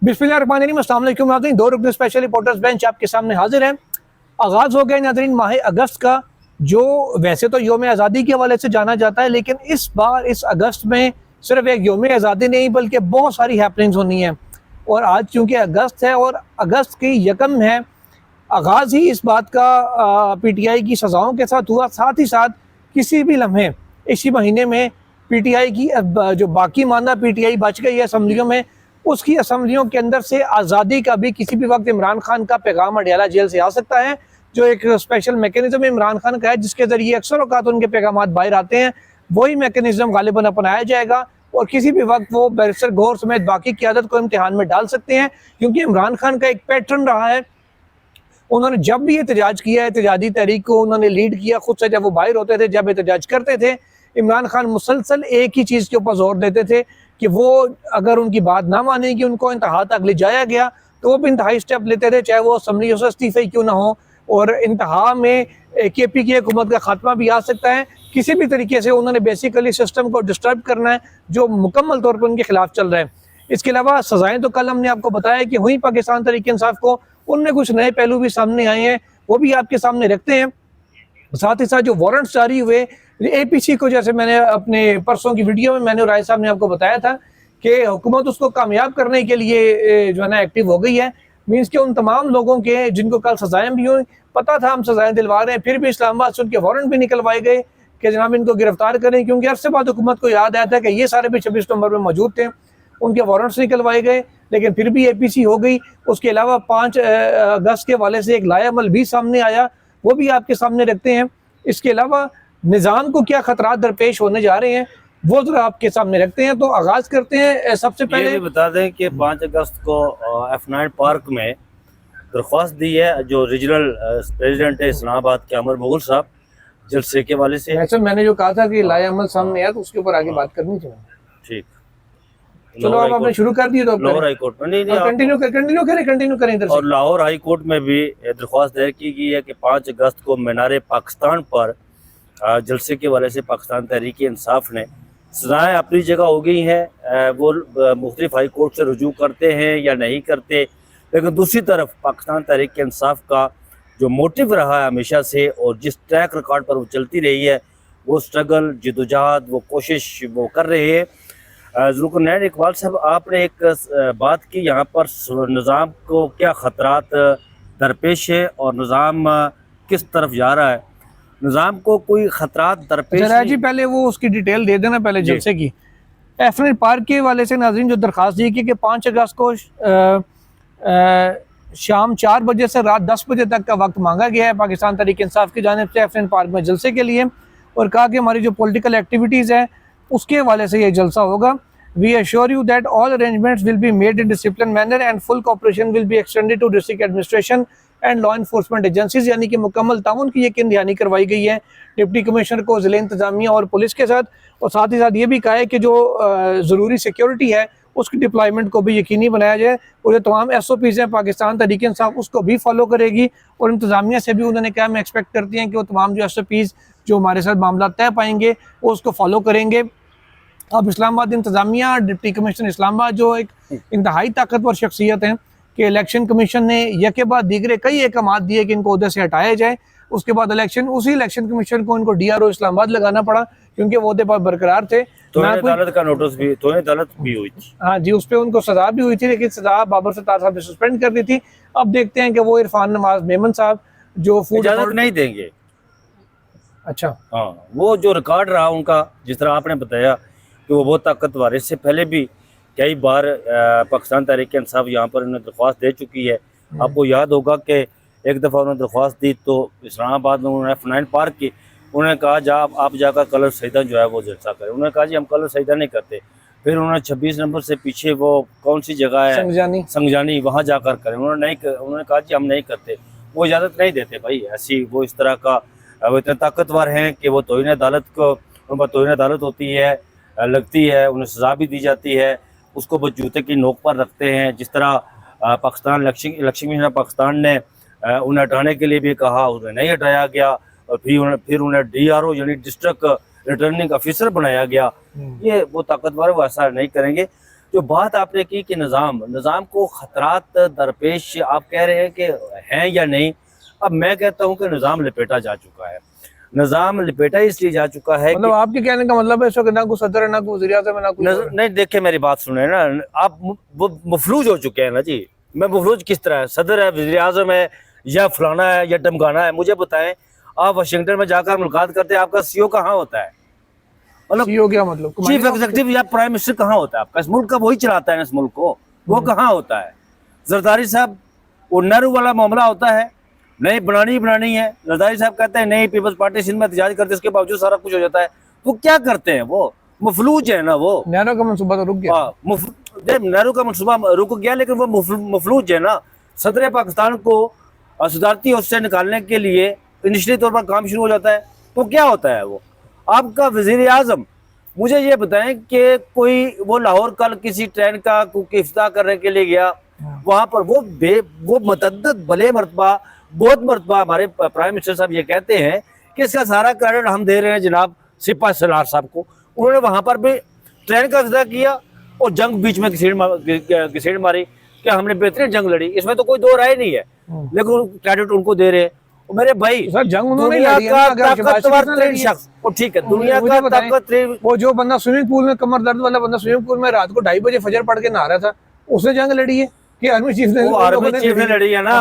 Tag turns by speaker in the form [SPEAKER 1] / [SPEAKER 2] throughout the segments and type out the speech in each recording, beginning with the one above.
[SPEAKER 1] बिस्मिल्लाहिर्रहमानिर्रहीम, अस्सलाम वालेकुम नाज़रीन। दो रुकन स्पेशल रिपोर्टर्स बेंच आपके सामने हाजिर है। आगाज़ हो गया नाज़रीन माह अगस्त का, जो वैसे तो योम आज़ादी के हवाले से जाना जाता है, लेकिन इस बार इस अगस्त में सिर्फ एक योम आज़ादी नहीं बल्कि बहुत सारी हैपनिंग्स होनी है। और आज चूँकि अगस्त है और अगस्त की यकम है, आगाज़ ही इस बात का PTI की सज़ाओं के साथ हुआ। साथ ही साथ किसी भी लम्हे इसी महीने में PTI की जो बाकी मानदा PTI बच गई है असम्बलियों में, उसकी असम्बलियों के अंदर से आज़ादी का भी किसी भी वक्त इमरान खान का पैगाम अडयाला जेल से आ सकता है, जो एक स्पेशल मैकेनिज्म इमरान खान का है, जिसके ज़रिए अक्सर औक़ात उनके पैगाम बाहर आते हैं। वही मैकेनिज्म गालिबन अपनाया जाएगा और किसी भी वक्त वो बैरिस्टर गौहर समेत बाकी क़यादत को इम्तिहान में डाल सकते हैं, क्योंकि इमरान खान का एक पैटर्न रहा है। उन्होंने जब भी एहतजाज किया, एहतजाजी तहरीक को उन्होंने लीड किया खुद से। जब वो बाहर होते थे, जब एहतजाज करते थे, इमरान खान मुसलसल एक ही चीज़ के ऊपर जोर देते थे कि वो अगर उनकी बात ना माने कि उनको इंतहा तक ले जाया गया, तो वो भी इंतहाई स्टेप लेते थे, चाहे वो असम्बली से इस्तीफे क्यों ना हो। और इंतहा में KP की हुकूमत का खात्मा भी आ सकता है। किसी भी तरीके से उन्होंने बेसिकली सिस्टम को डिस्टर्ब करना है, जो मुकम्मल तौर पर उनके खिलाफ चल रहा है। इसके अलावा सज़ाएँ तो कल हमने आपको बताया कि हुई पाकिस्तान तहरीक इंसाफ को, उनमें कुछ नए पहलू भी सामने आए हैं, वो भी आपके सामने रखते हैं। साथ ही साथ जो वारंट्स जारी हुए APC को, जैसे मैंने अपने परसों की वीडियो में मैंने राय साहब ने आपको बताया था कि हुकूमत उसको कामयाब करने के लिए जो है ना एक्टिव हो गई है। मीन्स कि उन तमाम लोगों के जिनको कल सजाएं भी हुई, पता था हम सजाएं दिलवा रहे हैं, फिर भी इस्लामाबाद से उनके वारंट भी निकलवाए गए कि जनाब इनको गिरफ्तार करें, क्योंकि अरसे बाद हुकूमत को याद आया था कि ये सारे भी 26 नवंबर में मौजूद थे। उनके वारंट्स निकलवाए गए, लेकिन फिर भी APC हो गई। उसके अलावा 5 अगस्त के वाले से एक लाएअमल भी सामने आया, वो भी आपके सामने रखते हैं। इसके अलावा निज़ाम को क्या खतरात दरपेश होने जा रहे हैं, वो जरा आपके सामने रखते हैं। तो आगाज़ करते हैं। सबसे पहले
[SPEAKER 2] ये भी बता दें कि 5 अगस्त को F9 पार्क में दरख्वास्त दी है जो रीजनल प्रेसिडेंट है इस्लामाबाद के अमर मुगल साहब, जलसे के वाले से।
[SPEAKER 1] वैसे मैंने जो कहा था कि लाएअमल सामने आया, तो उसके ऊपर आगे बात करनी चाहिए।
[SPEAKER 2] ठीक,
[SPEAKER 1] चलो अब आपने शुरू कर दिया तो
[SPEAKER 2] लाहौर हाई कोर्ट में नहीं
[SPEAKER 1] कंटिन्यू करें इधर से।
[SPEAKER 2] और लाहौर हाई कोर्ट में भी दरख्वास्त दायर की गई है कि 5 अगस्त को मीनार पाकिस्तान पर जलसे के वाले से पाकिस्तान तहरीक इंसाफ ने सजाएँ अपनी जगह हो गई हैं। वो मुख्तलिफ हाई कोर्ट से रुजू करते हैं या नहीं करते, लेकिन दूसरी तरफ पाकिस्तान तहरीक इंसाफ का जो मोटिव रहा है हमेशा से और जिस ट्रैक रिकॉर्ड पर वो चलती रही है, वो स्ट्रगल, जदोजहद, वो कोशिश वो कर रहे हैं। ज़ुल्फ़िकार इकबाल साहब, आपने एक बात की यहाँ पर निज़ाम को क्या ख़तरात दरपेश है और निज़ाम किस तरफ जा रहा है? निज़ाम को कोई ख़तरात दरपेश
[SPEAKER 1] जी, पहले वो उसकी डिटेल दे देना पहले जलसे की। F9 पार्क के वाले से नाज़रीन जो दरख्वास्त दी कि 5 अगस्त को शाम 4 बजे से रात 10 बजे तक का वक्त मांगा गया है पाकिस्तान तहरीक इंसाफ की जानिब से F9 पार्क में जलसे के लिए, और कहा कि हमारी जो पॉलिटिकल एक्टिविटीज़ हैं उसके हवाले से ये जलसा होगा। We assure you that all arrangements will be made in disciplined manner and full cooperation will be extended to district administration and law enforcement agencies, यानी कि मुकम्मल ताउन की यकीन दहानी करवाई गई है डिप्टी कमिश्नर को, ज़िले इंतजामिया और पुलिस के साथ। और साथ ही साथ ये भी कहा है कि जो ज़रूरी सिक्योरिटी है उसकी डिप्लॉयमेंट को भी यकीनी बनाया जाए, और जो तमाम SOPs हैं पाकिस्तान तहरीक इंसाफ उसको भी फॉलो करेगी। और इंतजामिया से भी उन्होंने कहा मैं एक्सपेक्ट करती हैं कि वो तमाम जो SOPs जो हमारे साथ मामला तय पाएंगे वो उसको फॉलो करेंगे। अब इस्लामाबाद इंतजामिया, डिप्टी कमिश्नर इस्लामाबाद जो एक इंतहाई ताकतवर शख्सियत हैं कि इलेक्शन कमीशन ने यके बाद दीगरे कई अहकाम दिए कि इनको उहदे से हटाया जाए। उसके बाद उसी इलेक्शन कमीशन को इनको DRO इस्लामाबाद लगाना पड़ा, क्योंकि वो उहदे पर बरकरार थे।
[SPEAKER 2] अदालत का नोटिस भी, अदालत भी हुई थी।
[SPEAKER 1] हाँ जी, उस पर उनको सजा भी हुई थी, लेकिन सजा बाबर सत्तार साहब ने सस्पेंड कर दी थी। अब देखते हैं कि वो इरफान नवाज मेमन साहब जो
[SPEAKER 2] इजाजत नहीं देंगे।
[SPEAKER 1] अच्छा,
[SPEAKER 2] हाँ, वो जो रिकॉर्ड रहा उनका, जिस तरह आपने बताया कि वो बहुत ताकतवर, इससे पहले भी कई बार पाकिस्तान तहरीक इंसाफ यहाँ पर उन्होंने दरख्वास्त दे चुकी है। आपको याद होगा कि एक दफ़ा उन्होंने दरख्वास्त दी तो इस्लामाबाद में उन्होंने F9 पार्क की, उन्होंने कहा आप जाकर कलर सईदा जो है वो जलसा करें। उन्होंने कहा जी हम कलर सईदा नहीं करते। फिर उन्होंने 26 नंबर से पीछे वो कौन सी जगह है संगजानी, वहाँ जाकर करें। उन्होंने कहा जी हम नहीं करते, वो इजाज़त नहीं देते भाई ऐसी। वो इस तरह का वो इतने ताकतवर हैं कि वो तौहीन अदालत को, उन पर तौहीन अदालत होती है, लगती है, उन्हें सज़ा भी दी जाती है, उसको वो जूते की नोक पर रखते हैं। जिस तरह पाकिस्तान इलेक्शन कमीशन पाकिस्तान ने उन्हें हटाने के लिए भी कहा, उन्हें नहीं हटाया गया, और फिर उन्हें DRO यानी डिस्ट्रिक्ट रिटर्निंग ऑफिसर बनाया गया, ये वो ताकतवर वो ऐसा नहीं करेंगे। जो बात आपने की कि निज़ाम को खतरात दरपेश आप कह रहे हैं कि हैं या नहीं, अब मैं कहता हूं कि निज़ाम लपेटा जा चुका है। निज़ाम लपेटा इसलिए जा चुका है
[SPEAKER 1] मतलब आपके कहने का मतलब है इस वक्त ना कोई सदर है, ना कोई वज़ीर आज़म है, ना कोई
[SPEAKER 2] नहीं देखे मेरी बात सुने ना, आप वो मफलूज हो चुके हैं ना जी। मैं मफलूज किस तरह है, सदर है, वज़ीर आज़म है, या फलाना है, या डमगाना है, मुझे बताएं। आप वाशिंगटन में जाकर मुलाकात करते हैं, आपका सीईओ कहाँ होता है? मतलब
[SPEAKER 1] सीईओ क्या मतलब
[SPEAKER 2] चीफ एग्जीक्यूटिव या प्राइम मिनिस्टर कहाँ होता है आपका? इस मुल्क का वही चलाता है ना इस मुल्क को, वो कहाँ होता है? जरदारी साहब, वो नेहरू वाला मामला होता है, नहीं बनानी है, जरदारी साहब कहते हैं नहीं, पीपल्स पार्टी सिंध में एहतजाज करते, इसके बावजूद सारा कुछ हो जाता है। तो क्या करते हैं वो? मफलूज है ना वो।
[SPEAKER 1] नेहरू का मनसूबा तो रुक गया।
[SPEAKER 2] नेहरू का मनसूबा रुक गया, लेकिन वो मफलूज है ना। सदर पाकिस्तान को सदारती ओहदे से निकालने के लिए इनिशियली तौर पर काम शुरू हो जाता है, तो क्या होता है वो? आपका वजीर आजम, मुझे ये बताएं कि कोई वो लाहौर कल किसी ट्रेन का इफ्ताह करने के लिए गया, वहां पर वो मतअद्दद भले मरतबा बहुत मरतबा हमारे प्राइम मिनिस्टर साहब ये कहते हैं कि इसका सारा क्रेडिट हम दे रहे हैं जनाब सिपा सलार साहब को। उन्होंने वहां पर भी ट्रेन का इफ्ताह किया और जंग बीच में घसीट मारी कि हमने बेहतरीन जंग लड़ी, इसमें तो कोई दो राय नहीं है, लेकिन क्रेडिट उनको दे रहे हैं। मेरे भाई
[SPEAKER 1] सर जंग उन्होंने
[SPEAKER 2] दुनिया
[SPEAKER 1] लड़ी है
[SPEAKER 2] का
[SPEAKER 1] ना,
[SPEAKER 2] ताकतवर शख्स, और ठीक है, दुनिया का ताकतवर,
[SPEAKER 1] वो जो बंदा स्विमिंग पूल में कमर दर्द वाला बंदा स्विमिंग पूल में रात को 2:30 बजे फजर पढ़ के नहा रहा था, उसने जंग लड़ी है कि आर्मी चीफ ने?
[SPEAKER 2] वो आर्मी चीफ ने लड़ी है ना,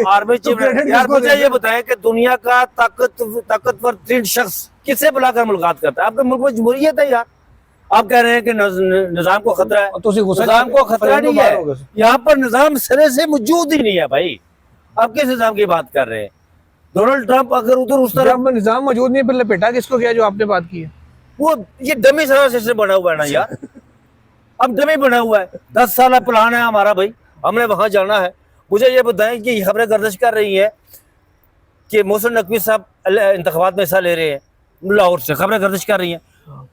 [SPEAKER 2] आर्मी चीफ ने। यार मुझे ये बताएं कि दुनिया का ताकतवर तीन शख्स किसे बुलाकर मुलाकात करता है? आपके मुल्क में जमहूरियत है यार, आप कह रहे हैं कि निजाम को खतरा है। निजाम को खतरा नहीं है, यहाँ पर निजाम सिरे से मौजूद ही नहीं है भाई। आप किस निजाम की बात कर रहे हैं? डोनाल्ड ट्रंप अगर उधर उस तरफ
[SPEAKER 1] निजाम मौजूद नहीं, फिर लपेटा किसको किया जो आपने बात की है?
[SPEAKER 2] वो ये डमी सरा से बना हुआ है ना यार, अब डमी बना हुआ है। 10 साल प्लान है हमारा भाई, हमने वहां जाना है। मुझे ये बताएं कि खबरें गर्दिश कर रही है कि मोहसिन नकवी साहब इंतखाबात में हिस्सा ले रहे हैं, लाहौर से खबरें गर्दिश कर रही हैं।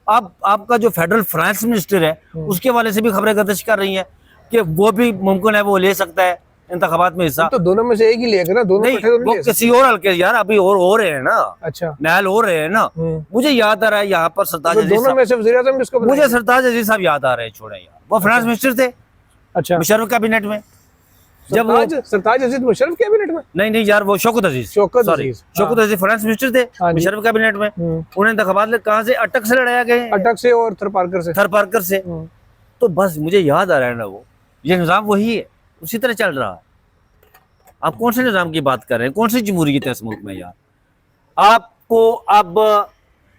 [SPEAKER 2] अब आपका जो फेडरल फाइनेंस मिनिस्टर है उसके वाले से भी खबरें गर्दिश कर रही हैं कि वो भी मुमकिन है वो ले सकता है इंतखाबात में हिस्सा।
[SPEAKER 1] तो दोनों में से एक ही लेगा ना, दोनों
[SPEAKER 2] नहीं, वो किसी और हल्के यार अभी और हो रहे हैं ना।
[SPEAKER 1] अच्छा,
[SPEAKER 2] महल हो रहे हैं ना। मुझे याद आ रहा है यहाँ पर सरताज अजीज
[SPEAKER 1] दोनों में से वज़ीर आज़म किसको?
[SPEAKER 2] मुझे सरताज अजीज साहब याद आ रहे हैं, छोड़े यार, वो फाइनेंस मिनिस्टर थे।
[SPEAKER 1] अच्छा,
[SPEAKER 2] मुशर्रफ कैबिनेट में
[SPEAKER 1] जब वो सरताज अजीज मुशर्रफ कैबिनेट में?
[SPEAKER 2] नहीं यार, वो शौकत अजीज फाइनेंस मिनिस्टर थे मुशर्रफ कैबिनेट में। उन्हें इंतखाबात कहाँ से? अटक से लड़ाया गए,
[SPEAKER 1] अटक से और थरपारकर से।
[SPEAKER 2] तो बस मुझे याद आ रहा है ना, वो ये निज़ाम वही है, उसी तरह चल रहा है। आप कौन से निज़ाम की बात कर रहे हैं? कौन सी जमहूरियत है इस मुल्क में यार? आपको अब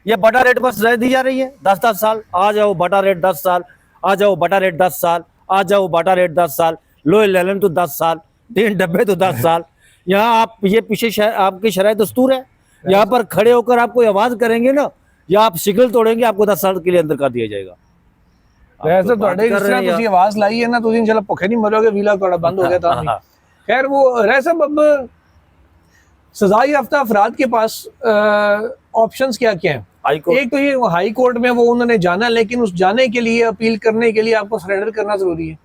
[SPEAKER 2] ये बटा रेट पर सजा दी जा रही है 10-10 साल, आ जाओ बटा रेट 10 साल, आ जाओ बटा रेट 10 साल, आ जाओ बटा रेट 10 साल, लोहे लेलन तो 10 साल, 3 डब्बे तो 10 साल। यहाँ आप ये पीछे आपकी शरय दस्तूर है, यहाँ पर खड़े होकर आप कोई आवाज करेंगे ना, या आप शिकल तोड़ेंगे, आपको 10 साल के लिए अंदर कर दिया जाएगा।
[SPEAKER 1] वैसे ਤੁਹਾਡੇ ਜਿਸ ਤਰ੍ਹਾਂ ਤੁਸੀਂ आवाज लाई है ना, ਤੁਸੀਂ इंशाल्लाह भूखे नहीं मरोगे, वीला थोड़ा बंद हो गया था। खैर वो रैसब, अब सजा याफ्ता अफराद के पास ऑप्शंस क्या क्या हैं? एक तो ये हाई कोर्ट में वो उन्होंने जाना, लेकिन उस जाने के लिए अपील करने के लिए आपको सरेंडर करना जरूरी है।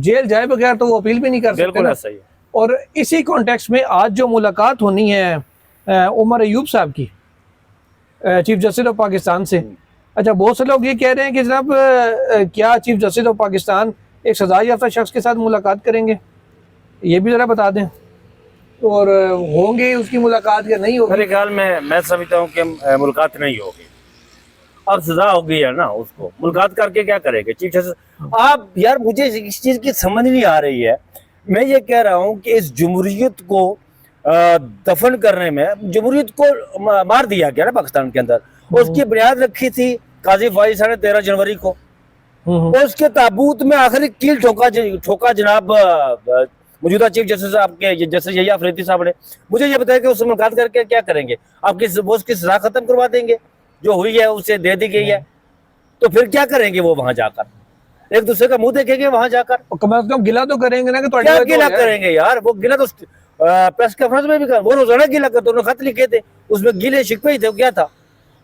[SPEAKER 1] जेल जाए बगैर तो वो अपील भी नहीं कर सकते ना।
[SPEAKER 2] सही है।
[SPEAKER 1] और इसी कॉन्टेक्स्ट में आज जो मुलाकात होनी है उमर अयूब साहब की, चीफ जस्टिस ऑफ पाकिस्तान से। अच्छा, बहुत से लोग ये कह रहे हैं कि जनाब क्या चीफ जस्टिस ऑफ पाकिस्तान एक सजा याफ्ता शख्स के साथ मुलाकात करेंगे? ये भी जरा बता दें, और होंगे उसकी मुलाकात या नहीं होगी?
[SPEAKER 2] मेरे ख्याल में मैं समझता हूँ कि मुलाकात नहीं होगी। अब सजा हो गई है ना, उसको मुलाकात करके क्या करेंगे चीफ जस्टिस? आप यार, मुझे इस चीज की समझ नहीं आ रही है। मैं ये कह रहा हूँ कि इस जमहूरियत को दफन करने में, जमहूरियत को मार दिया गया ना पाकिस्तान के अंदर, उसकी बुनियाद रखी थी काजी फाइज साहब ने 13 जनवरी को, और उसके ताबूत में आखिरी कील ठोका जनाब मौजूदा चीफ जस्टिस आपके जस्टिस यहिया अफरीदी साहब ने। मुझे ये बताया कि उससे मुलाकात करके क्या करेंगे? आप उसकी सजा खत्म करवा देंगे, जो हुई है उसे दे दी गई है, तो फिर क्या करेंगे वो वहां जाकर? एक दूसरे का मुंह देखेंगे वहां जाकर?
[SPEAKER 1] कम से कम गिला तो करेंगे ना कि
[SPEAKER 2] क्या गिला करेंगे यार? वो गिला तो प्रेस कॉन्फ्रेंस में भी कर, वो रोजाना गिला करते, उन्होंने खत लिखे थे, उसमें गिले शिकवे ही थे, क्या था?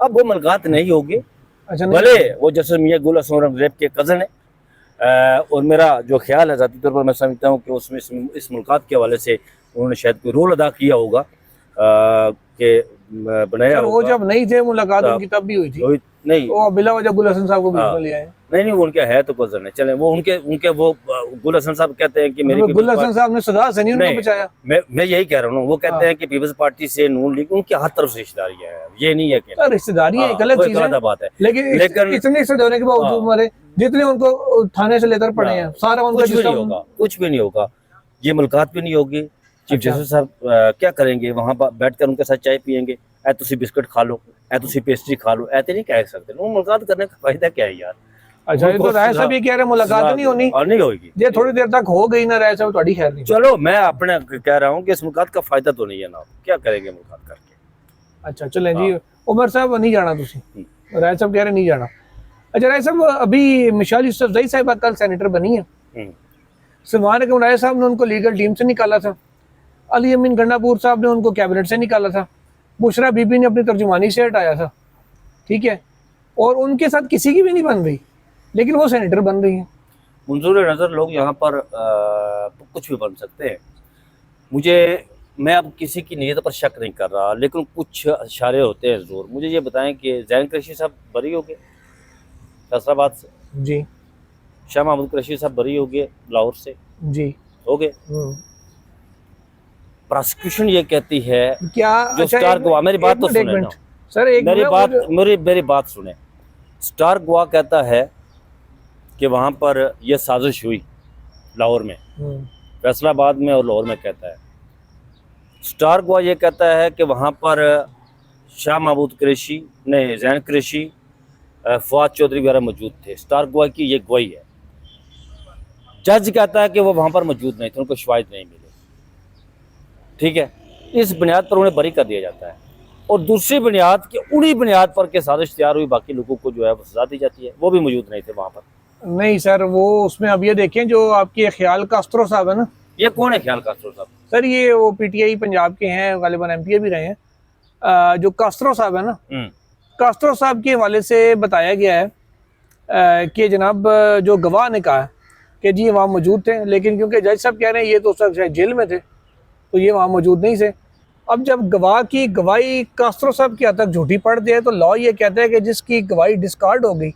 [SPEAKER 2] अब वो मुलाकात नहीं होगी।
[SPEAKER 1] अच्छा,
[SPEAKER 2] भले वो जैसे मियां गुल हसन रंगरेब के कज़न है, और मेरा जो ख्याल है ज़ाती तौर पर मैं समझता हूँ कि उसमें इस मुलाकात के हवाले से उन्होंने शायद कोई रोल अदा किया होगा कि बनाया
[SPEAKER 1] सर वो
[SPEAKER 2] होगा।
[SPEAKER 1] जब नहीं थे मुलाकात
[SPEAKER 2] तब-
[SPEAKER 1] उनकी तब भी हुई थी,
[SPEAKER 2] तो नहीं
[SPEAKER 1] वो बिला वजह गुल हसन साहब को बीच
[SPEAKER 2] हाँ।
[SPEAKER 1] में ले आए।
[SPEAKER 2] नहीं नहीं, वो उनके है तो कजन है, चले वो उनके उनके वो गुल हसन साहब कहते हैं कि मेरी
[SPEAKER 1] गुल
[SPEAKER 2] पीपल्स
[SPEAKER 1] हसन साहब ने सदा से नहीं उनको
[SPEAKER 2] नहीं,
[SPEAKER 1] बचाया।
[SPEAKER 2] मैं यही कह रहा हूँ, वो कहते
[SPEAKER 1] हाँ।
[SPEAKER 2] हैं कि पीपल्स पार्टी से नून लीग उनकी हर तरफ से रिश्तेदारी है, ये नहीं है कि
[SPEAKER 1] सर रिश्तेदारी है,
[SPEAKER 2] हाँ,
[SPEAKER 1] एक अलग
[SPEAKER 2] वो
[SPEAKER 1] चीज है,
[SPEAKER 2] अलग बात है।
[SPEAKER 1] लेकिन
[SPEAKER 2] लेकिन-
[SPEAKER 1] इतने रिश्तेदारी के बावजूद
[SPEAKER 2] हाँ।
[SPEAKER 1] हमारे जितने उनको थाने से लेकर पड़े हैं, सारा उनका
[SPEAKER 2] कुछ भी नहीं
[SPEAKER 1] सिस्टम
[SPEAKER 2] होगा, कुछ भी नहीं होगा, ये मुलाकात भी नहीं होगी। चीफ
[SPEAKER 1] अच्छा।
[SPEAKER 2] जस्टिस साहब क्या करेंगे वहां पर बैठकर उनके साथ चाय पियेंगे, ऐ तुसी बिस्कुट खा लो, ऐ तुसी पेस्ट्री खा लो, ऐसे नहीं कह सकते। वो मुलाकात करने का फायदा क्या है यार।
[SPEAKER 1] अच्छा, ये तो राय साहब ये कह रहे हैं मुलाकात नहीं होनी,
[SPEAKER 2] और नहीं होगी,
[SPEAKER 1] ये थोड़ी देर तक हो गई ना राय साहब, थोड़ी खैर नहीं।
[SPEAKER 2] चलो मैं अपने कह रहा हूँ कि इस मुलाकात का फायदा तो नहीं है ना, क्या करेंगे मुलाकात करके।
[SPEAKER 1] अच्छा चलें जी, उमर साहब नहीं जाना तुसी, राय साहब कह रहे नहीं जाना। अच्छा राय साहब, अभी मिसाल यूसुफजई साहिबा कल सेनेटर बनी है, सलमान अकबर राय साहब ने उनको लीगल टीम से निकाला था, अली अमीन गंडापुर साहब ने उनको कैबिनेट से निकाला था, बुशरा बीबी ने अपनी तर्जुमानी से हटाया था, ठीक है, और उनके साथ किसी की भी नहीं बन रही, लेकिन वो सेनेटर बन रही है।
[SPEAKER 2] मंजूर नज़र लोग यहाँ पर कुछ भी बन सकते हैं। मैं अब किसी की नीयत पर शक नहीं कर रहा, लेकिन कुछ इशारे होते हैं ज़रूर। मुझे ये बताएं कि जैन कुरैशी साहब बरी हो गए फैसलाबाद से,
[SPEAKER 1] जी
[SPEAKER 2] शाह महमूद कुरैशी साहब बरी हो गए लाहौर से,
[SPEAKER 1] जी
[SPEAKER 2] हो गए। प्रोसिक्यूशन ये कहती है
[SPEAKER 1] क्या
[SPEAKER 2] जो
[SPEAKER 1] अच्छा,
[SPEAKER 2] स्टार
[SPEAKER 1] एक
[SPEAKER 2] गवाह, मेरी
[SPEAKER 1] मिनट,
[SPEAKER 2] बात
[SPEAKER 1] एक
[SPEAKER 2] तो
[SPEAKER 1] मिनट, एक
[SPEAKER 2] सुने
[SPEAKER 1] मिनट।
[SPEAKER 2] ना,
[SPEAKER 1] सर एक
[SPEAKER 2] मेरी
[SPEAKER 1] मिनट,
[SPEAKER 2] बात
[SPEAKER 1] वो
[SPEAKER 2] मेरी बात सुने। स्टार गवाह कहता है कि वहाँ पर यह साजिश हुई लाहौर में, फैसलाबाद में और लाहौर में कहता है। स्टार गवाह ये कहता है कि वहाँ पर शाह महमूद कुरैशी ने जैन कुरैशी फवाद चौधरी वगैरह मौजूद थे। स्टार गवाह की ये गवाही है। जज कहता है कि वो वहाँ पर मौजूद नहीं थे, उनको शवाहिद नहीं मिले, ठीक है। इस बुनियाद पर उन्हें बरी कर दिया जाता है, और दूसरी बुनियाद कि उन्हीं बुनियाद पर के साजिश तैयार हुई, बाकी लोगों को जो है वो सजा दी जाती है। वो भी मौजूद नहीं थे वहाँ पर।
[SPEAKER 1] नहीं सर, वो उसमें अब ये देखें जो आपके ख्याल कास्त्रो साहब है ना,
[SPEAKER 2] ये कौन है ख्याल कास्त्रो साहब?
[SPEAKER 1] सर ये वो पीटीआई पंजाब के हैं, गालिबन एमपीए भी रहे हैं। जो कास्त्रो साहब है ना, कास्त्रो साहब के हवाले से बताया गया है कि जनाब जो गवाह ने कहा कि जी वहाँ मौजूद थे, लेकिन क्योंकि जज साहब कह रहे हैं ये तो सर शायद जेल में थे, तो ये वहाँ मौजूद नहीं थे। अब जब गवाह की गवाही कास्त्रो साहब की हद तक झूठी पड़ जाए, तो लॉ ये कहता है कि जिसकी गवाही डिस्कार्ड हो गई,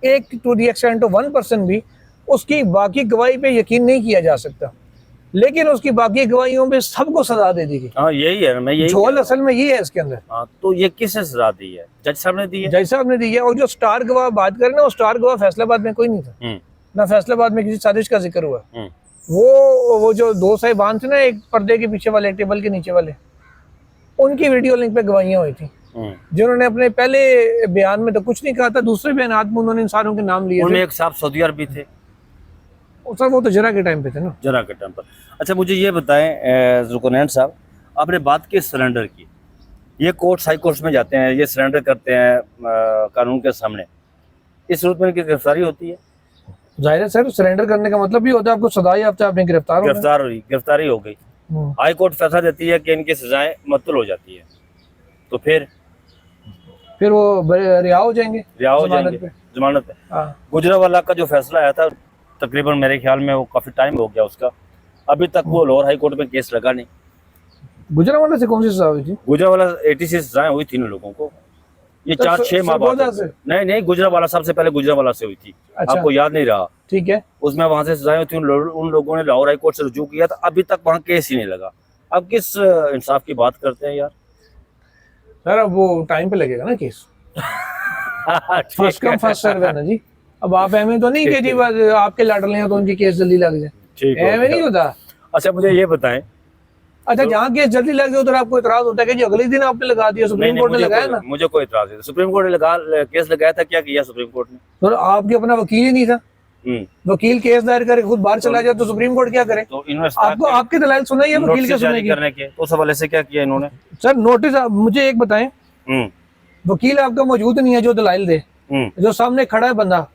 [SPEAKER 1] एक टू दी एक्सटेंट ऑफ 1% भी, उसकी बाकी गवाही पे यकीन नहीं किया जा सकता, लेकिन उसकी बाकी गवाहियों पे सबको सजा दे दी गई।
[SPEAKER 2] हाँ यही है, मैं यही
[SPEAKER 1] झोल असल में ये है इसके अंदर।
[SPEAKER 2] हाँ, तो ये किसने सजा दी है? जज साहब ने दी है।
[SPEAKER 1] जज साहब ने दी है। और जो स्टार गवाह बात करें ना, वो स्टार गवाह फैसलाबाद में कोई नहीं था, ना फैसलाबाद में किसी साजिश का जिक्र हुआ। वो जो दो साहिबान थे ना, एक पर्दे के पीछे वाले, टेबल के नीचे वाले, उनकी वीडियो लिंक पे गवाहियां हुई थी, जिन्होंने अपने पहले बयान में तो कुछ नहीं कहा था, दूसरे बयान में उन्होंने इंसानों के नाम लिए
[SPEAKER 2] उनमें
[SPEAKER 1] थे।
[SPEAKER 2] एक साहब सऊदी अरब भी थे
[SPEAKER 1] सर वो तो जरा के टाइम पे थे ना,
[SPEAKER 2] जरा के टाइम पर। अच्छा मुझे ये बताएं जुल्करनैन साहब, आपने बात की सरेंडर की, ये कोर्ट हाई कोर्ट में जाते हैं, ये सरेंडर करते हैं कानून के सामने, इस सूरत में इनकी गिरफ्तारी होती है?
[SPEAKER 1] जाहिर है सर, सरेंडर करने का मतलब भी होता है आपको सजा याफ्ता, आपने
[SPEAKER 2] गिरफ्तारी हो गई। हाई कोर्ट फैसला देती है कि इनकी सजाएं मुअत्तल हो जाती है, तो फिर
[SPEAKER 1] वो रिहा हो जाएंगे,
[SPEAKER 2] जमानत पे। गुजरावाला का जो फैसला आया था, तकरीबन मेरे ख्याल में वो काफी टाइम हो गया उसका, अभी तक वो लाहौर हाई कोर्ट में केस लगा नहीं।
[SPEAKER 1] गुजरावाला से कौन सी सजा हुई थी?
[SPEAKER 2] गुजरावाला 86 सजाएं हुई थी इन लोगों को, ये 4-6 माह बाद। नहीं गुजरावाला सबसे पहले गुजरावाला से हुई थी। अच्छा। आपको याद नहीं रहा? ठीक है, उसमें वहां से सजाएं हुई थी, उन लोगों ने लाहौर हाई कोर्ट से रुजू किया था, अभी तक वहां केस ही नहीं लगा। अब किस इंसाफ की बात करते हैं यार
[SPEAKER 1] सर? अब वो टाइम पे लगेगा ना case. First come first serve है ना जी। अब आप एवं तो नहीं कि जी आपके लाडले हैं तो उनकी केस जल्दी लग जाए, एवं नहीं होता।
[SPEAKER 2] अच्छा मुझे ये बताएं,
[SPEAKER 1] अच्छा जहाँ केस जल्दी लग जाए उधर आपको इतराज होता है कि जी अगले दिन आपने लगा दिया, सुप्रीम कोर्ट ने लगाया ना?
[SPEAKER 2] मुझे कोई इतराज नहीं, सुप्रीम कोर्ट ने केस लगाया था, क्या किया सुप्रीम कोर्ट ने?
[SPEAKER 1] सर आपके अपना वकील ही नहीं था, वकील केस दायर करके खुद बाहर चला जाए तो सुप्रीम कोर्ट क्या करे?
[SPEAKER 2] तो
[SPEAKER 1] आपको आपके दलाल सुनाइए, वकील के सुनेगी
[SPEAKER 2] करने के, तो उस हवाले से क्या किया इन्होंने?
[SPEAKER 1] सर नोटिस, मुझे एक बताएं, वकील आपका मौजूद नहीं है जो दलाइल दे, जो सामने खड़ा है बंदा,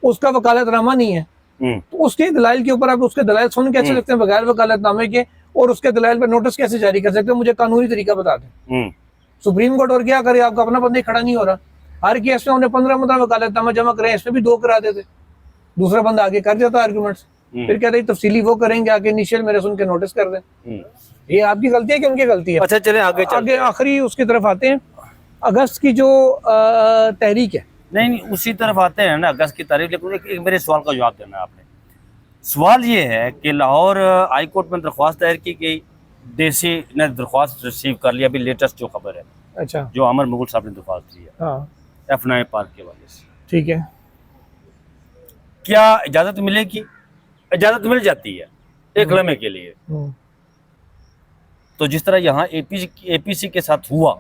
[SPEAKER 1] उसका वकालतनामा नहीं है, तो उसके दलाइल के ऊपर आप उसके दलाइल सुन कैसे सकते हैं बगैर वकालतनामे के, और उसके दलाइल पर नोटिस कैसे जारी कर सकते हैं? मुझे कानूनी तरीका बता दें। सुप्रीम कोर्ट और क्या करे, आपका अपना बंदा खड़ा नहीं हो रहा। हर केस में उन्हें 15 वकालतनामा जमा करे, इसमें भी 2 करा देते, दूसरा बंदा आगे कर जाता आर्गूमेंट्स, फिर कहते तफसीली वो करेंगे, आगे इनिशियल मेरे सुन के नोटिस कर दें। ये आपकी गलती है कि उनकी गलती है?
[SPEAKER 2] अच्छा चले आगे
[SPEAKER 1] आगे आखिरी उसकी तरफ आते हैं, अगस्त की जो तहरीक है।
[SPEAKER 2] नहीं उसी तरफ आते हैं ना, अगस्त की तारीख। लेकिन एक मेरे सवाल का जवाब देना है आपने। सवाल ये है कि लाहौर हाई कोर्ट में दरख्वास्त दायर की गई, डीसी ने दरख्वास्त रिसीव कर लिया, अभी लेटेस्ट जो खबर है,
[SPEAKER 1] अच्छा,
[SPEAKER 2] जो अमर मुगल साहब ने दरख्वास्त दी है
[SPEAKER 1] हाँ
[SPEAKER 2] F9 पार्क के वजह से,
[SPEAKER 1] ठीक है।
[SPEAKER 2] क्या इजाजत मिलेगी? इजाजत मिल जाती है एक लम्हे के लिए। तो जिस तरह यहाँ एपीसी के साथ हुआ,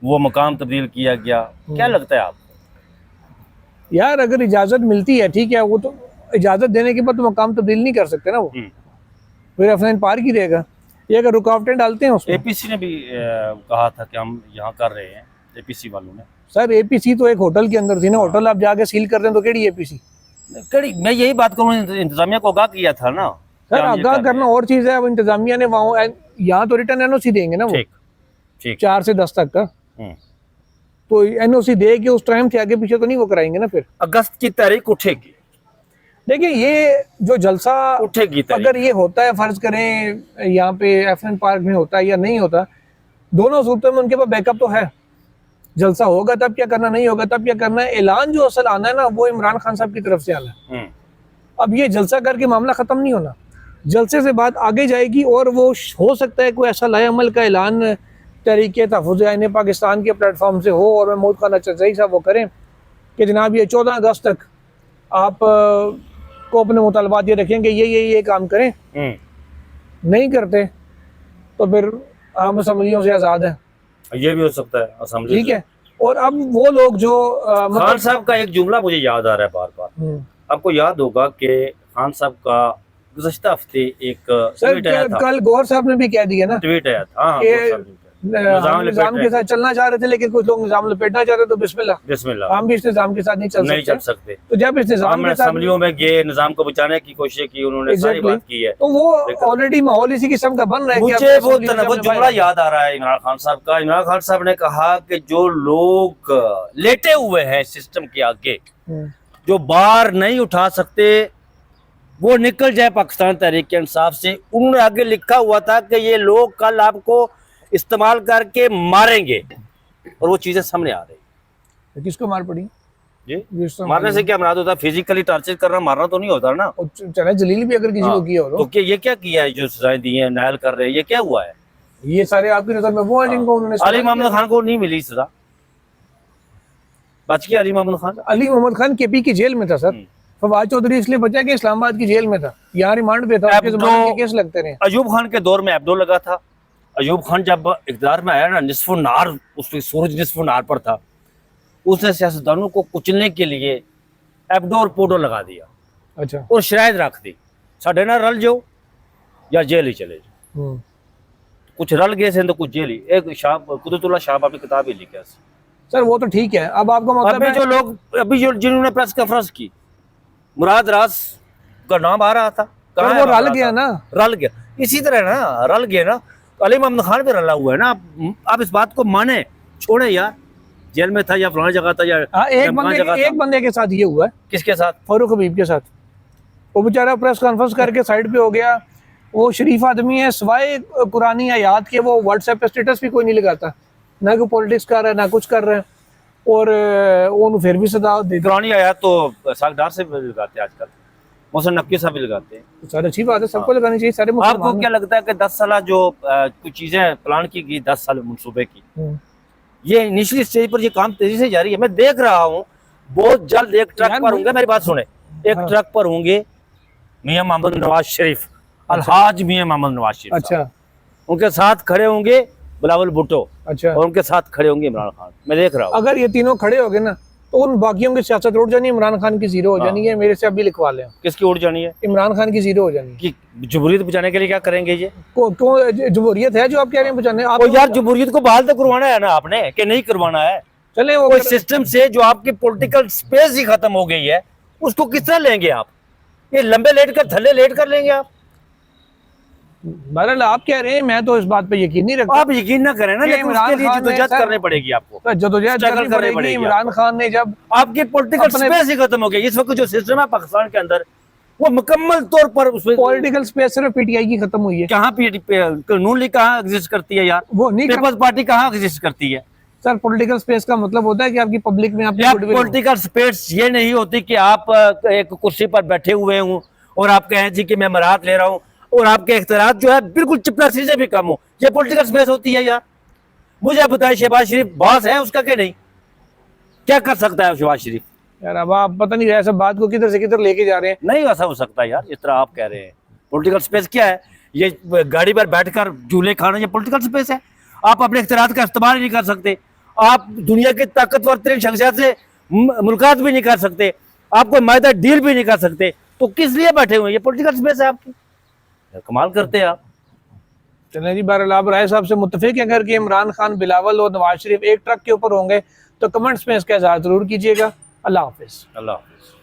[SPEAKER 2] वो मकाम तब्दील किया गया, क्या लगता है आपको?
[SPEAKER 1] यार अगर इजाजत मिलती है ठीक है, वो तो इजाजत देने के बाद तो मकाम तब्दील नहीं कर सकते ना, वो फिर F9 पार्क ही रहेगा। ये अगर रुकावटें डालते हैं उसमें,
[SPEAKER 2] एपीसी ने भी कहा था कि हम यहाँ कर रहे हैं, एपीसी वालों ने।
[SPEAKER 1] सर एपीसी तो एक होटल के अंदर थी ना, होटल आप जाके सील कर दें तो केड़ी एपीसी?
[SPEAKER 2] कड़ी मैं यही बात करूँ, इंतजामिया को आगाह किया था ना।
[SPEAKER 1] सर आगाह करना और चीज है, अब इंतजामिया ने वहाँ यहाँ तो रिटर्न एनओसी देंगे ना वो,
[SPEAKER 2] ठीक
[SPEAKER 1] 4 से 10 तक का, तो एनओसी दे के उस टाइम से आगे पीछे तो नहीं वो कराएंगे ना। फिर
[SPEAKER 2] अगस्त की तारीख उठेगी।
[SPEAKER 1] देखिए ये जो जलसा
[SPEAKER 2] उठेगी
[SPEAKER 1] अगर ये होता है, फर्ज करें यहाँ पे F9 पार्क में होता है या नहीं होता, दोनों सूरतों में उनके पास बैकअप तो है। जलसा होगा तब क्या करना, नहीं होगा तब क्या करना है। ऐलान जो असल आना है ना, वो इमरान खान साहब की तरफ से आना है। अब ये जलसा करके मामला खत्म नहीं होना, जलसे से बात आगे जाएगी और वो हो सकता है कोई ऐसा लाएअमल का ऐलान तहरीक तहफ़्फ़ुज़ आईन पाकिस्तान के प्लेटफॉर्म से हो और महमूद खान चरज़ई साहब वो करें कि जनाब ये 14 अगस्त तक आप को अपने मुतालबात ये रखेंगे, ये काम करें। नहीं करते तो फिर आम असम्बलियों से आज़ाद है,
[SPEAKER 2] ये भी हो सकता है असेंबली,
[SPEAKER 1] ठीक है। और अब वो लोग जो
[SPEAKER 2] खान साहब का एक जुमला मुझे याद आ रहा है बार बार, आपको याद होगा कि खान साहब का गुज़श्ता हफ्ते एक ट्वीट आया था,
[SPEAKER 1] कल गौहर साहब ने भी कह दिया ना,
[SPEAKER 2] ट्वीट आया था, हाँ,
[SPEAKER 1] निजाम के साथ चलना चाह रहे थे लेकिन कुछ लोग निजाम लपेटना चाह रहे, तो बिस्मिल्लाह हम भी इस निजाम के साथ नहीं चल सकते। तो जब इस निजाम के साथ
[SPEAKER 2] असेंबलियों में गए, निजाम को बचाने की कोशिश की उन्होंने, सारी बात की है,
[SPEAKER 1] तो वो ऑलरेडी माहौल इसी किस्म का बन रहा है।
[SPEAKER 2] मुझे वो जुमला याद आ रहा है इमरान खान साहब का। इमरान खान साहब ने कहा कि जो लोग लेटे हुए हैं सिस्टम के आगे, जो बार नहीं उठा सकते, वो निकल जाए पाकिस्तान तहरीक इंसाफ से। उन्होंने आगे लिखा हुआ था कि ये लोग कल आपको इस्तेमाल करके मारेंगे, और वो चीजें सामने आ रही।
[SPEAKER 1] किसको मार पड़ी
[SPEAKER 2] जी? मारने से क्या मुराद होता है? फिजिकली टॉर्चर करना, मारना तो नहीं होता ना।
[SPEAKER 1] चले जलील भी अगर किसी को किया हो
[SPEAKER 2] तो ये क्या किया है? जो सजाएं दी हैं, नायल कर रहे हैं, ये क्या हुआ है?
[SPEAKER 1] ये सारे आपकी नजर में वो हैं जिनको उन्होंने
[SPEAKER 2] अली मोहम्मद खान को नहीं मिली सजा, बच गया अली मोहम्मद खान।
[SPEAKER 1] अली मोहम्मद खान केपी की जेल में था सर, फवाद चौधरी इसलिए बचा कि इस्लामाबाद की जेल में था, यहाँ रिमांड पे था, केस लगते रहे।
[SPEAKER 2] अयूब खान के दौर में एब्दो लगा था। अयूब खान जब इक़्तिदार में आया ना, निस्फ़ो नार, उसकी सूरज निस्फ़ो नार पर था, उसने सियासतदानों को कुचलने के लिए एब्दो और पोडो लगा दिया,
[SPEAKER 1] अच्छा,
[SPEAKER 2] और शरायत रख दी, साढ़े ना रल जाओ या जेल ही चले जाओ। कुछ रल गए थे तो कुछ जेल ही। एक कुदरतुल्लाह शाह अपनी किताब ही लिखा
[SPEAKER 1] सर, वो तो ठीक है। अब आपको मतलब
[SPEAKER 2] अभी जो लोग, अभी जो जिन्होंने प्रेस कॉन्फ्रेंस की, मुराद रास का नाम आ रहा था,
[SPEAKER 1] वो रल गया ना,
[SPEAKER 2] रल गया। इसी तरह ना रल गया ना, अली मोहम्मद खान भी रला हुआ है ना। आप इस बात को माने, छोड़े यार, जेल में था या फलाना जगह था या
[SPEAKER 1] एक बंदे के साथ ये हुआ है।
[SPEAKER 2] किसके साथ?
[SPEAKER 1] फारूक हबीब के साथ। वो बेचारा प्रेस कॉन्फ्रेंस करके साइड पे हो गया। वो शरीफ आदमी है, सिवाय कुरानी आयात के वो व्हाट्सएप पे स्टेटस भी कोई नहीं लगाता, ना कोई पॉलिटिक्स कर रहा है ना कुछ कर रहा है, और वो फिर भी सदा
[SPEAKER 2] कुरानी आयात तो सागदार से लगाते हैं आजकल, मोहसिन नकवी साहब भी लगाते हैं।
[SPEAKER 1] सर अच्छी बात है, सबको लगानी चाहिए सारे।
[SPEAKER 2] आपको क्या लगता है कि 10 साल जो कुछ चीजें प्लान की गई, 10 साल मनसूबे की, ये इनिशियली स्टेज पर ये काम तेजी से जारी है? मैं देख रहा हूँ बहुत जल्द एक ट्रक पर होंगे, मेरी बात सुने, एक ट्रक पर होंगे मियां मोहम्मद नवाज शरीफ, अलहाज मियां मोहम्मद नवाज शरीफ,
[SPEAKER 1] अच्छा,
[SPEAKER 2] उनके साथ खड़े होंगे बिलावल भुट्टो,
[SPEAKER 1] अच्छा,
[SPEAKER 2] और उनके साथ खड़े होंगे इमरान खान। मैं देख रहा हूँ
[SPEAKER 1] अगर ये तीनों खड़े हो गए ना, तो उन बाकियों की सियासत उड़ जानी, इमरान खान की जीरो हो जानी है। मेरे से अभी लिखवा लें।
[SPEAKER 2] किसकी उड़ जानी है?
[SPEAKER 1] इमरान खान की जीरो हो जानी है।
[SPEAKER 2] कि जमहूरियत बचाने के लिए क्या करेंगे ये?
[SPEAKER 1] क्यों जमहूरियत है जो आप कह रहे हैं बचाने? आप
[SPEAKER 2] यार जमहूरियत को बहाल तो करवाना है ना आपने, कि नहीं करवाना है?
[SPEAKER 1] चले वो
[SPEAKER 2] कोई सिस्टम से जो आपकी पॉलिटिकल स्पेस ही खत्म हो गई है, उसको किस तरह लेंगे आप? ये लंबे लेट कर, थल्ले लेट कर लेंगे आप?
[SPEAKER 1] बहरहाल आप कह रहे हैं, मैं तो इस बात पे यकीन नहीं रखता।
[SPEAKER 2] आप यकीन ना करें ना, लेकिन उसके लिए जदोजहद करनी पड़ेगी आपको,
[SPEAKER 1] जदोजहद करनी पड़ेगी। इमरान खान ने जब
[SPEAKER 2] आपकी पॉलिटिकल स्पेस ही खत्म हो गई, इस वक्त जो सिस्टम है पाकिस्तान के अंदर, वो मुकम्मल तौर पर उसमें
[SPEAKER 1] पॉलिटिकल स्पेस सिर्फ पीटीआई की खत्म हुई है।
[SPEAKER 2] कहाँ नून लीग कहाँ एग्जिस्ट करती है यार,
[SPEAKER 1] वो नहीं
[SPEAKER 2] पीपल्स पार्टी कहाँ एग्जिस्ट करती है।
[SPEAKER 1] सर, पॉलिटिकल स्पेस का मतलब होता है कि आपकी पब्लिक में आपकी गुडविल हो।
[SPEAKER 2] पॉलिटिकल स्पेस ये नहीं होती कि आप एक कुर्सी पर बैठे हुए हों और आप कहें जी कि मैं मराहत ले रहा हूँ और आपके इख्तियारात जो है बिल्कुल चपरासी से भी कम हो, ये पॉलिटिकल स्पेस होती है यार। मुझे बताए शहबाज शरीफ बॉस है उसका कि नहीं, क्या कर सकता है शहबाज शरीफ?
[SPEAKER 1] यार अब आप पता नहीं ऐसा बात को किधर से किधर लेके जा रहे हैं।
[SPEAKER 2] नहीं ऐसा हो सकता यार जिस तरह आप कह रहे हैं। पॉलिटिकल स्पेस क्या है? ये गाड़ी पर बैठकर झूले खाना ये पॉलिटिकल स्पेस है। आप अपने इख्तियारात का इस्तेमाल ही नहीं कर सकते, आप दुनिया के ताकतवर तरीन शख्सियत से मुलाकात भी नहीं कर सकते, आप कोई मायदा डील भी नहीं कर सकते, तो किस लिए बैठे हुए हैं? ये पॉलिटिकल स्पेस है आपकी, कमाल करते हैं आप।
[SPEAKER 1] चलें जी, बहरहाल आप राय साहब से मुत्तफिक हैं अगर कि इमरान खान, बिलावल और नवाज शरीफ एक ट्रक के ऊपर होंगे तो कमेंट्स में इसका इज़हार जरूर कीजिएगा। अल्लाह हाफिज़।
[SPEAKER 2] अल्लाह हाफिज़।